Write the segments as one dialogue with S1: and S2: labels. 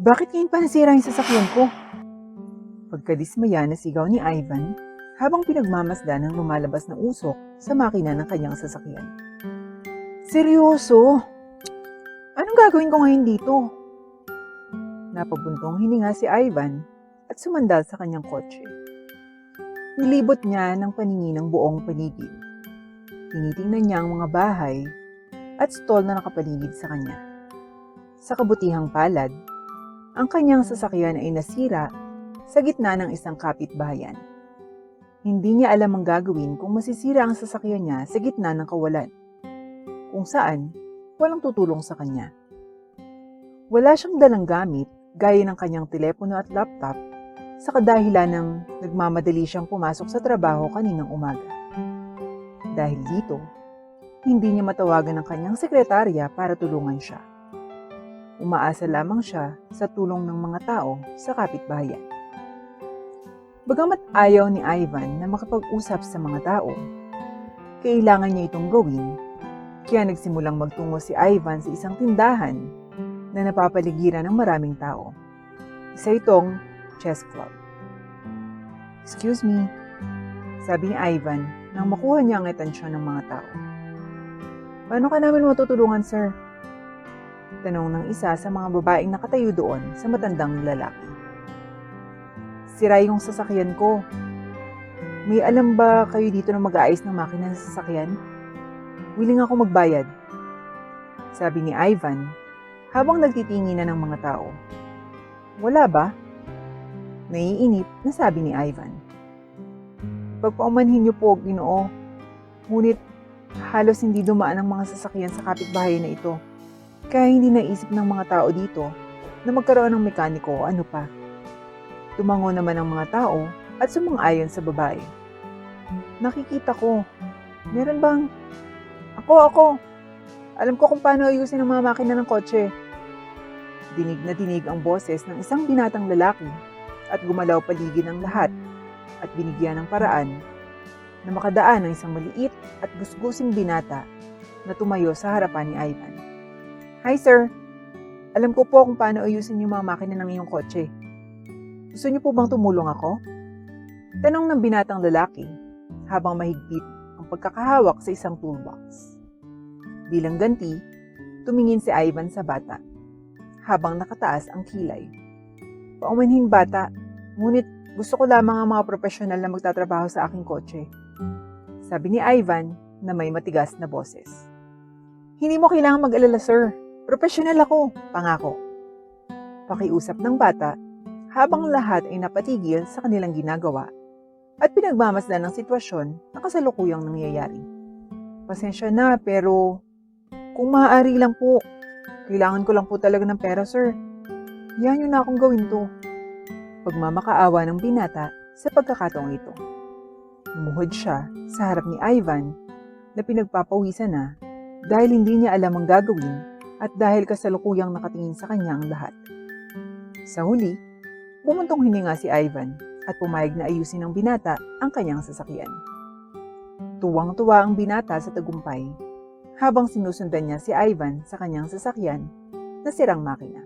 S1: Bakit ngayon pa nasira yung sasakyan ko? Pagkadismaya na sigaw ni Ivan habang pinagmamasdan ng lumalabas na usok sa makina ng kanyang sasakyan. Seryoso? Anong gagawin ko ngayon dito? Napabuntong hininga si Ivan at sumandal sa kanyang kotse. Nilibot niya ng paningin ng buong paligid. Tinitingnan niya ang mga bahay at stall na nakapaligid sa kanya. Sa kabutihang palad, ang kanyang sasakyan ay nasira sa gitna ng isang kapitbahayan. Hindi niya alam ang gagawin kung masisira ang sasakyan niya sa gitna ng kawalan, kung saan walang tutulong sa kanya. Wala siyang dalang gamit gaya ng kanyang telepono at laptop sa kadahilan ng nagmamadali siyang pumasok sa trabaho kaninang umaga. Dahil dito, hindi niya matawagan ang kanyang sekretarya para tulungan siya. Umaasa lamang siya sa tulong ng mga tao sa kapitbahayan. Bagamat ayaw ni Ivan na makapag-usap sa mga tao, kailangan niya itong gawin, kaya nagsimulang magtungo si Ivan sa isang tindahan na napapaligiran ng maraming tao. Isa itong chess club. "Excuse me," sabi ni Ivan nang makuha niya ang atensyon ng mga tao. "Paano ka namin matutulungan, sir?" Tanong ng isa sa mga babaeng nakatayo doon sa matandang lalaki. "Sira yung sasakyan ko. May alam ba kayo dito na mag-aayos ng makina ng sasakyan? Willing ako magbayad," sabi ni Ivan habang nagtitingin na ng mga tao. "Wala ba?" Naiinip na sabi ni Ivan. "Pagpaumanhin niyo po, Ginoo. Ngunit halos hindi dumaan ang mga sasakyan sa kapitbahay na ito. Kaya hindi naisip ng mga tao dito na magkaroon ng mekaniko o ano pa." Tumango naman ang mga tao at sumang-ayon sa babae. "Nakikita ko. Meron bang... Ako! Alam ko kung paano ayusin ang mga makina ng kotse." Dinig na dinig ang boses ng isang binatang lalaki at gumalaw paligid ang lahat at binigyan ng paraan na makadaan ng isang maliit at gusgusing binata na tumayo sa harapan ni Ivan. "Hi sir, alam ko po kung paano ayusin yung mga makina ng iyong kotse. Gusto niyo po bang tumulong ako?" Tanong ng binatang lalaki habang mahigpit ang pagkakahawak sa isang toolbox. Bilang ganti, tumingin si Ivan sa bata habang nakataas ang kilay. "Paumanhing bata, ngunit gusto ko lamang ang mga profesional na magtatrabaho sa aking kotse," sabi ni Ivan na may matigas na boses. "Hindi mo kailangang mag-alala sir. Profesional ako, pangako." Pakiusap ng bata habang lahat ay napatigil sa kanilang ginagawa at pinagmamasdan ng sitwasyon na kasalukuyang nangyayari. "Pasensya na pero kung maaari lang po, kailangan ko lang po talaga ng pera sir. Hayaan niyo na akong gawin to." Pagmamakaawa ng binata sa pagkakataong ito. Lumuhod siya sa harap ni Ivan na pinagpapawisan na dahil hindi niya alam ang gagawin at dahil kasalukuyang nakatingin sa kanya ang lahat. Sa huli, bumuntong hininga si Ivan at pumayag na ayusin ng binata ang kanyang sasakyan. Tuwang-tuwa ang binata sa tagumpay habang sinusundan niya si Ivan sa kanyang sasakyan na sirang makina.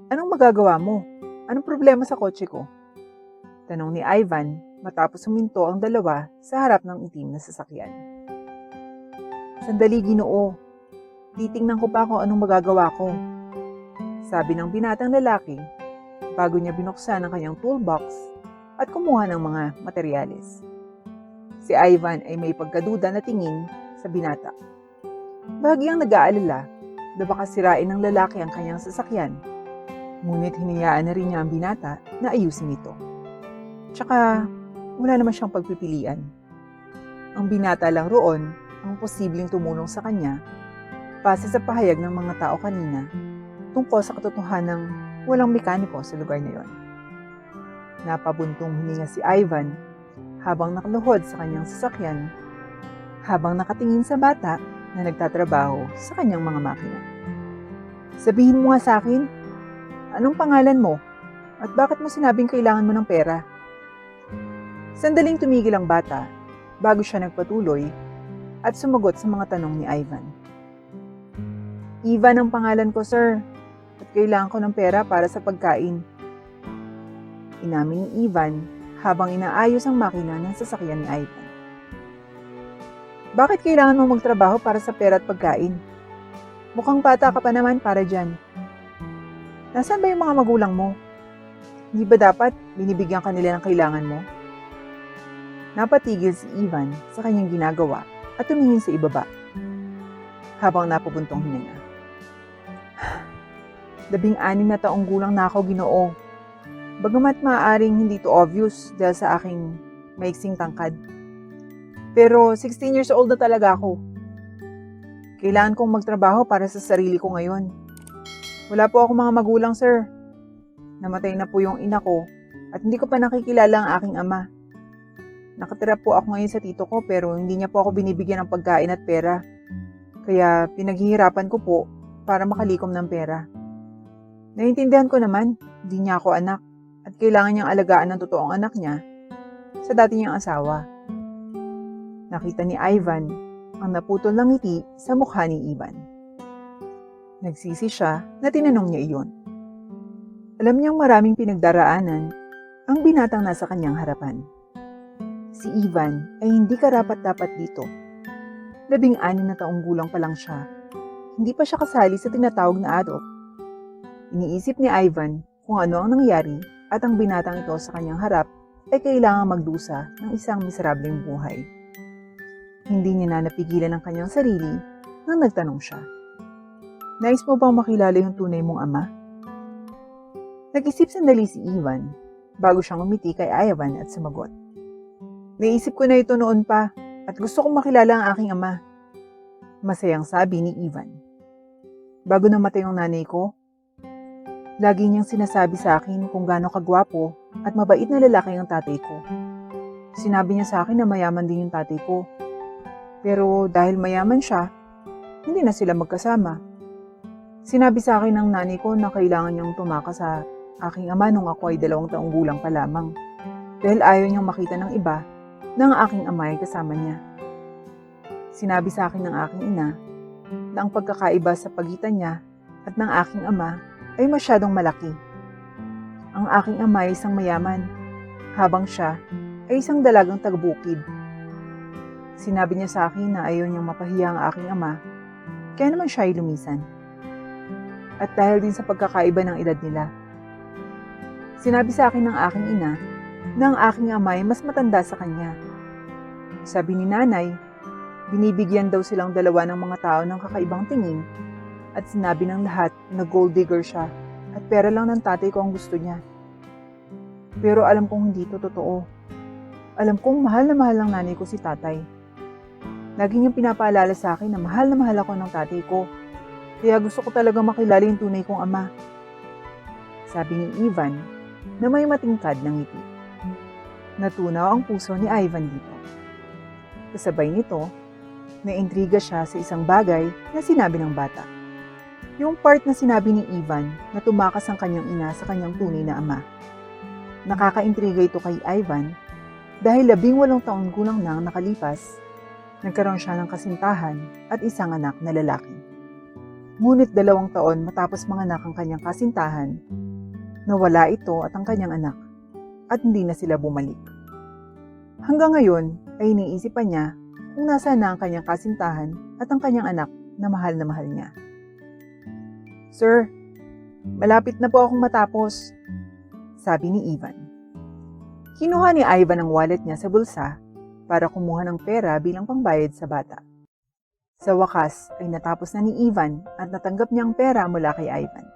S1: "Anong magagawa mo? Anong problema sa kotse ko?" Tanong ni Ivan matapos huminto ang dalawa sa harap ng itim na sasakyan. "Sandali Ginoo, titingnan ko pa kung anong magagawa ko," sabi ng binatang lalaki bago niya binuksan ang kanyang toolbox at kumuha ng mga materyales. Si Ivan ay may pagkaduda na tingin sa binata. Bahagyang nag-aalala na baka sirain ng lalaki ang kanyang sasakyan, ngunit hinayaan na rin niya ang binata na ayusin ito. Tsaka wala naman siyang pagpipilian. Ang binata lang roon ang posibleng tumulong sa kanya base sa pahayag ng mga tao kanina tungkol sa katotohanang walang mekaniko sa lugar na yon. Napabuntong hininga si Ivan habang nakaluhod sa kanyang sasakyan habang nakatingin sa bata na nagtatrabaho sa kanyang mga makina. "Sabihin mo nga sa akin, anong pangalan mo at bakit mo sinabing kailangan mo ng pera?" Sandaling tumigil ang bata bago siya nagpatuloy at sumagot sa mga tanong ni Ivan. "Ivan ang pangalan ko, sir. at kailangan ko ng pera para sa pagkain. Inamin ni Ivan habang inaayos ang makina ng sasakyan ni Ivan. Bakit kailangan mo magtrabaho para sa pera at pagkain? Mukhang bata ka pa naman para dyan. Nasaan ba yung mga magulang mo? Hindi ba dapat binibigyan ka nila ng kailangan mo? Napatigil si Ivan sa kanyang ginagawa at tumingin sa ibaba habang napupuntong hininga. 16 na taong gulang na ako, Ginoo. Bagamat maaaring hindi ito obvious dahil sa aking maiksing tangkad. Pero 16 years old na talaga ako. Kailangan kong magtrabaho para sa sarili ko ngayon. Wala po ako mga magulang, sir. Namatay na po yung ina ko at hindi ko pa nakikilala ang aking ama. Nakatira po ako ngayon sa tito ko pero hindi niya po ako binibigyan ng pagkain at pera. Kaya pinaghihirapan ko po para makalikom ng pera. Naiintindihan ko naman, hindi niya ako anak at kailangan niyang alagaan ng totoong anak niya sa dati niyang asawa. Nakita ni Ivan ang naputol ng ngiti sa mukha ni Ivan. Nagsisi siya na tinanong niya iyon. Alam niyang maraming pinagdaraanan ang binatang nasa kanyang harapan. Si Ivan ay hindi karapat-dapat dito. 16 na taong gulang pa lang siya. Hindi pa siya kasali sa tinatawag na adult. Iniisip ni Ivan kung ano ang nangyari at ang binatang ito sa kanyang harap ay kailangang magdusa ng isang miserableng buhay. Hindi niya na napigilan ang kanyang sarili nang nagtanong siya. Nais mo bang makilala yung tunay mong ama? Nag-isip sandali si Ivan bago siyang umiti kay Ivan at sumagot. Naisip ko na ito noon pa at gusto kong makilala ang aking ama. Masayang sabi ni Ivan. Bago namatay yung nanay ko, lagi niyang sinasabi sa akin kung gaano kagwapo at mabait na lalaki ang tatay ko. Sinabi niya sa akin na mayaman din yung tatay ko. Pero dahil mayaman siya, hindi na sila magkasama. Sinabi sa akin ng nanay ko na kailangan niyang tumakas sa aking ama nung ako ay 2 taong gulang pa lamang. Dahil ayaw niyang makita ng iba na ang aking ama ay kasama niya. Sinabi sa akin ng aking ina na ang pagkakaiba sa pagitan niya at ng aking ama ay masyadong malaki. Ang aking ama ay isang mayaman, habang siya ay isang dalagang taga-bukid. Sinabi niya sa akin na ayaw niyang mapahiya ang aking ama, kaya naman siya ay lumisan. At dahil din sa pagkakaiba ng edad nila. Sinabi sa akin ng aking ina na ang aking ama ay mas matanda sa kanya. Sabi ni nanay, binibigyan daw silang dalawa ng mga tao ng kakaibang tingin at sinabi ng lahat na gold digger siya at pera lang ng tatay ko ang gusto niya. Pero alam kong hindi ito totoo. Alam kong mahal na mahal ng nanay ko si tatay. Lagi niyang pinapaalala sa akin na mahal ako ng tatay ko. Kaya gusto ko talaga makilala yung tunay kong ama. Sabi ni Ivan na may matingkad ng ngiti. Natunaw ang puso ni Ivan dito. Kasabay nito, naintriga siya sa isang bagay na sinabi ng bata. Yung part na sinabi ni Ivan na tumakas ang kanyang ina sa kanyang tunay na ama. Nakakaintriga ito kay Ivan dahil 18 taon gulang nang nakalipas, nagkaroon siya ng kasintahan at isang anak na lalaki. Ngunit 2 taon matapos manganak ang kanyang kasintahan, nawala ito at ang kanyang anak at hindi na sila bumalik. Hanggang ngayon ay iniisip pa niya kung nasaan na ang kanyang kasintahan at ang kanyang anak na mahal niya. Sir, malapit na po akong matapos, sabi ni Ivan. Kinuha ni Ivan ang wallet niya sa bulsa para kumuha ng pera bilang pangbayad sa bata. Sa wakas ay natapos na ni Ivan at natanggap niya ang pera mula kay Ivan.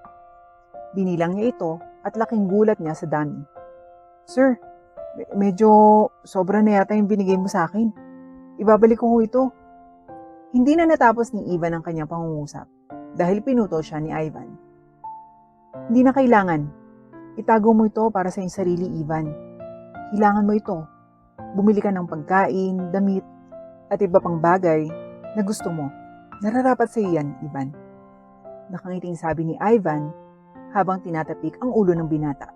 S1: Binilang niya ito at laking gulat niya sa dami. Sir, medyo sobra na yata yung binigay mo sa akin. Ibabalik ko ito. Hindi na natapos ni Ivan ang kanyang pangungusap dahil pinutol siya ni Ivan. Hindi na kailangan. Itago mo ito para sa iyong sarili, Ivan. Kailangan mo ito. Bumili ka ng pagkain, damit, at iba pang bagay na gusto mo. Nararapat sa iyan, Ivan. Nakangiting sabi ni Ivan habang tinatapik ang ulo ng binata.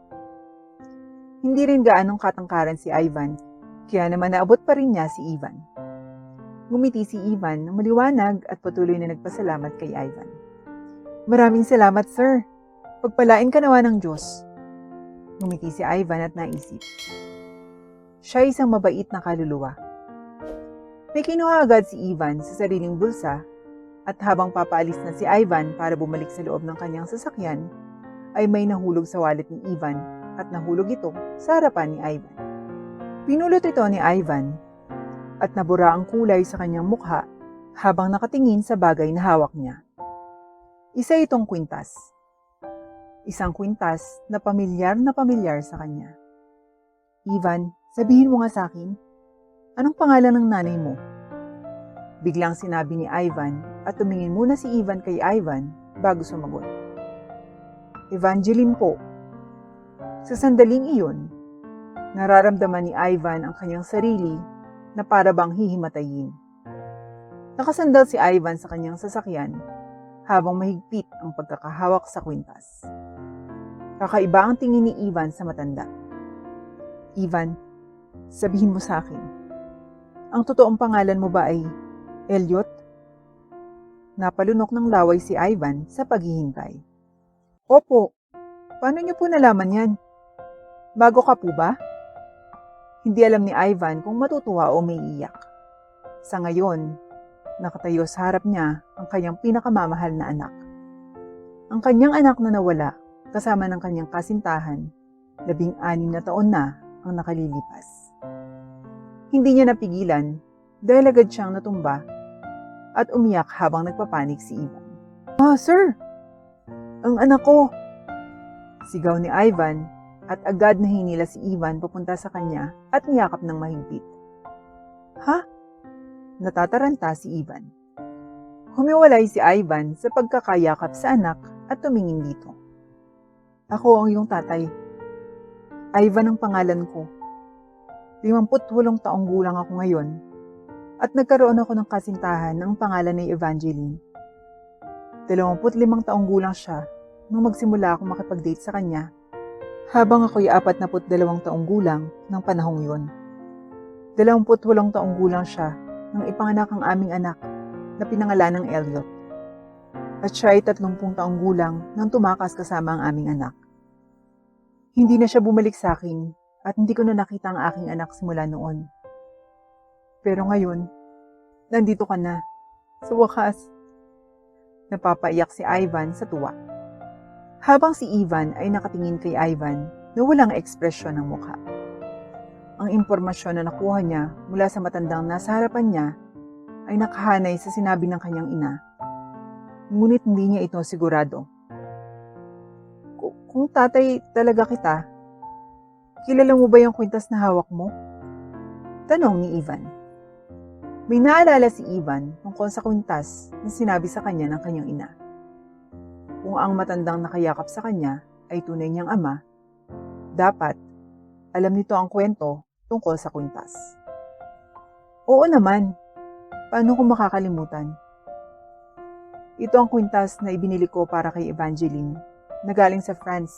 S1: Hindi rin gaanong katangkaran si Ivan, kaya naman naabot pa rin niya si Ivan. Ngumiti si Ivan ng maliwanag at patuloy na nagpasalamat kay Ivan. Maraming salamat, sir. Pagpalain ka nawa ng Diyos. Ngumiti si Ivan at naisip. Siya ay isang mabait na kaluluwa. May kinuha agad si Ivan sa sariling bulsa at habang papaalis na si Ivan para bumalik sa loob ng kanyang sasakyan, ay may nahulog sa wallet ni Ivan at nahulog ito sa harapan ni Ivan. Pinulot ito ni Ivan at nabura ang kulay sa kanyang mukha habang nakatingin sa bagay na hawak niya. Isa itong kwintas. Isang kwintas na pamilyar sa kanya. Ivan, sabihin mo nga sa akin, anong pangalan ng nanay mo? Biglang sinabi ni Ivan at tumingin muna si Ivan kay Ivan bago sumagot. Evangeline po. Sa sandaling iyon, nararamdaman ni Ivan ang kanyang sarili na para bang hihimatayin. Nakasandal si Ivan sa kanyang sasakyan habang mahigpit ang pagkakahawak sa kwintas. Kakaiba ang tingin ni Ivan sa matanda. Ivan, sabihin mo sa akin, ang totoong pangalan mo ba ay Elliot? Napalunok ng laway si Ivan sa paghihintay. Opo, paano niyo po nalaman yan? Bago ka po ba? Hindi alam ni Ivan kung matutuwa o may iyak. Sa ngayon, nakatayo sa harap niya ang kanyang pinakamamahal na anak. Ang kanyang anak na nawala kasama ng kanyang kasintahan, 16 na taon na ang nakalilipas. Hindi niya napigilan dahil agad siyang natumba at umiyak habang nagpapanik si Ivan. Sir! Ang anak ko! Sigaw ni Ivan at agad na hinila si Ivan papunta sa kanya at niyakap ng mahigpit. Ha? Natataranta si Ivan. Humiwalay si Ivan sa pagkakayakap sa anak at tumingin dito. Ako ang iyong tatay. Ivan ang pangalan ko. 58 taong gulang ako ngayon at nagkaroon ako ng kasintahan ng pangalan ni Evangeline. 25 taong gulang siya nung magsimula akong makipag-date sa kanya habang ako'y 42 taong gulang ng panahong yun. 28 taong gulang siya nang ipanganak ang aming anak na pinangalan ng Elliot. At siya ay 30 taong gulang nang tumakas kasama ang aming anak. Hindi na siya bumalik sa akin at hindi ko na nakita ang aking anak simula noon. Pero ngayon, nandito ka na. Sa wakas, napapaiyak si Ivan sa tuwa. Habang si Ivan ay nakatingin kay Ivan na walang ekspresyon ng mukha. Ang impormasyon na nakuha niya mula sa matandang nasa harapan niya ay nakahanay sa sinabi ng kanyang ina. Ngunit hindi niya ito sigurado. Kung tatay talaga kita, kilala mo ba yung kwintas na hawak mo? Tanong ni Ivan. May naalala si Ivan tungkol sa kwintas na sinabi sa kanya ng kanyang ina. Kung ang matandang nakayakap sa kanya ay tunay niyang ama, dapat alam nito ang kwento tungkol sa kwintas. Oo naman, paano ko makakalimutan? Ito ang kwintas na ibinili ko para kay Evangeline na galing sa France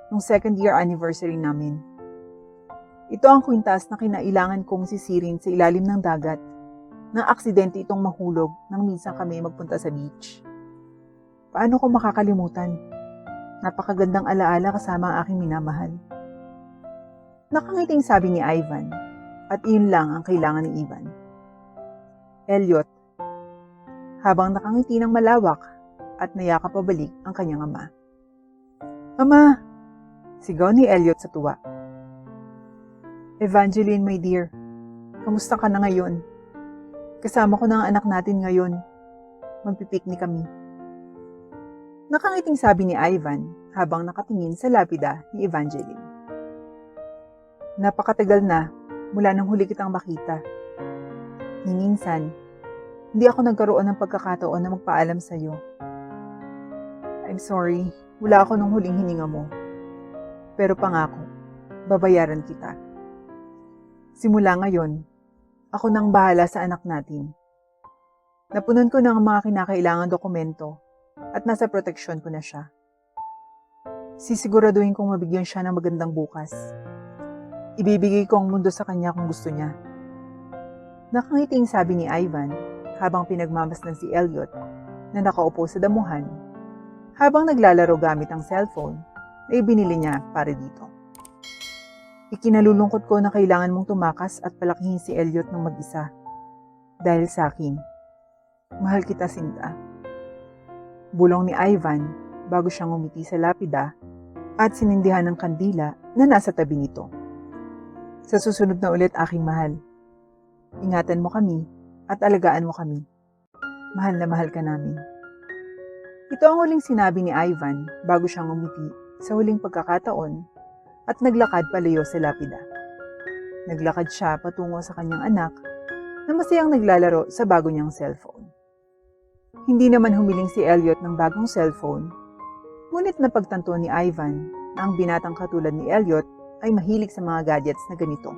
S1: nung 2nd year anniversary namin. Ito ang kwintas na kinailangan kong sisirin sa ilalim ng dagat nang aksidente itong mahulog nang minsan kami magpunta sa beach. Paano ko makakalimutan? Napakagandang alaala kasama ang aking minamahal. Nakangiting sabi ni Ivan at iyon lang ang kailangan ni Ivan. Elliot, habang nakangiti ng malawak at nayakap pabalik ang kanyang ama. Ama! Sigaw ni Elliot sa tuwa. Evangeline, my dear, kamusta ka na ngayon? Kasama ko na ang anak natin ngayon. Magpipiknik kami. Nakangiting sabi ni Ivan habang nakatingin sa lapida ni Evangeline. Napakatagal na mula nang huli kitang makita. Ni minsan, hindi ako nagkaroon ng pagkakataon na magpaalam sa iyo. I'm sorry, wala ako nung huling hininga mo. Pero pangako, babayaran kita. Simula ngayon, ako nang bahala sa anak natin. Napunan ko ng mga kinakailangang dokumento at nasa proteksyon ko na siya. Sisiguraduhin kong mabigyan siya ng magandang bukas. Ibibigay ko ang mundo sa kanya kung gusto niya. Nakangiting sabi ni Ivan habang pinagmamasdan si Elliot na nakaupo sa damuhan habang naglalaro gamit ang cellphone na ibinili niya para dito. Ikinalulungkot ko na kailangan mong tumakas at palakihin si Elliot ng mag-isa. Dahil sa akin, mahal kita, Sinta. Bulong ni Ivan bago siyang umiti sa lapida at sinindihan ng kandila na nasa tabi nito. Sa susunod na ulit, aking mahal. Ingatan mo kami at alagaan mo kami. Mahal na mahal ka namin. Ito ang huling sinabi ni Ivan bago siyang umiti sa huling pagkakataon at naglakad palayo sa lapida. Naglakad siya patungo sa kanyang anak na masayang naglalaro sa bago niyang cellphone. Hindi naman humiling si Elliot ng bagong cellphone, ngunit napagtanto ni Ivan na ang binatang katulad ni Elliot ay mahilig sa mga gadgets na ganito.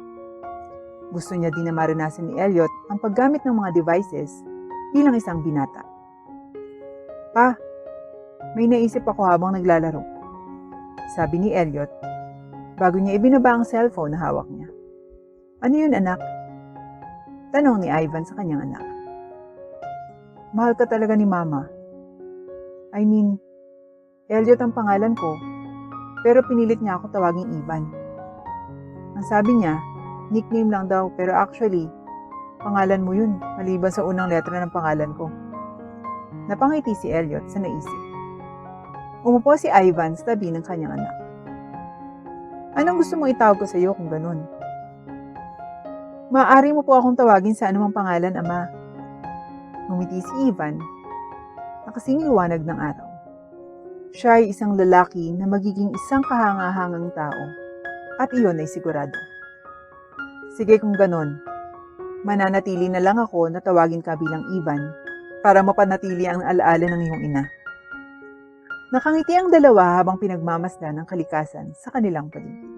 S1: Gusto niya din na maranasan ni Elliot ang paggamit ng mga devices bilang isang binata. Pa, may naisip ako habang naglalaro. Sabi ni Elliot, bago niya ibinaba ang cellphone na hawak niya. Ano yun, anak? Tanong ni Ivan sa kanyang anak. Mahal ka talaga ni Mama. I mean, Elliot ang pangalan ko, pero pinilit niya ako tawaging Ivan. Ang sabi niya, nickname lang daw, pero actually, pangalan mo yun, maliban sa unang letra ng pangalan ko. Napangiti si Elliot sa naisip. Umupo si Ivan sa tabi ng kanyang anak. Anong gusto mong itawag ko sa iyo kung ganun? Maaari mo po akong tawagin sa anumang pangalan, Ama. Ngumiti si Ivan, nakasing liwanag ng araw. Siya ay isang lalaki na magiging isang kahangahangang tao at iyon ay sigurado. Sige kung ganon, mananatili na lang ako na tawagin ka bilang Ivan para mapanatili ang alaala ng iyong ina. Nakangiti ang dalawa habang pinagmamasdan ng kalikasan sa kanilang paligid.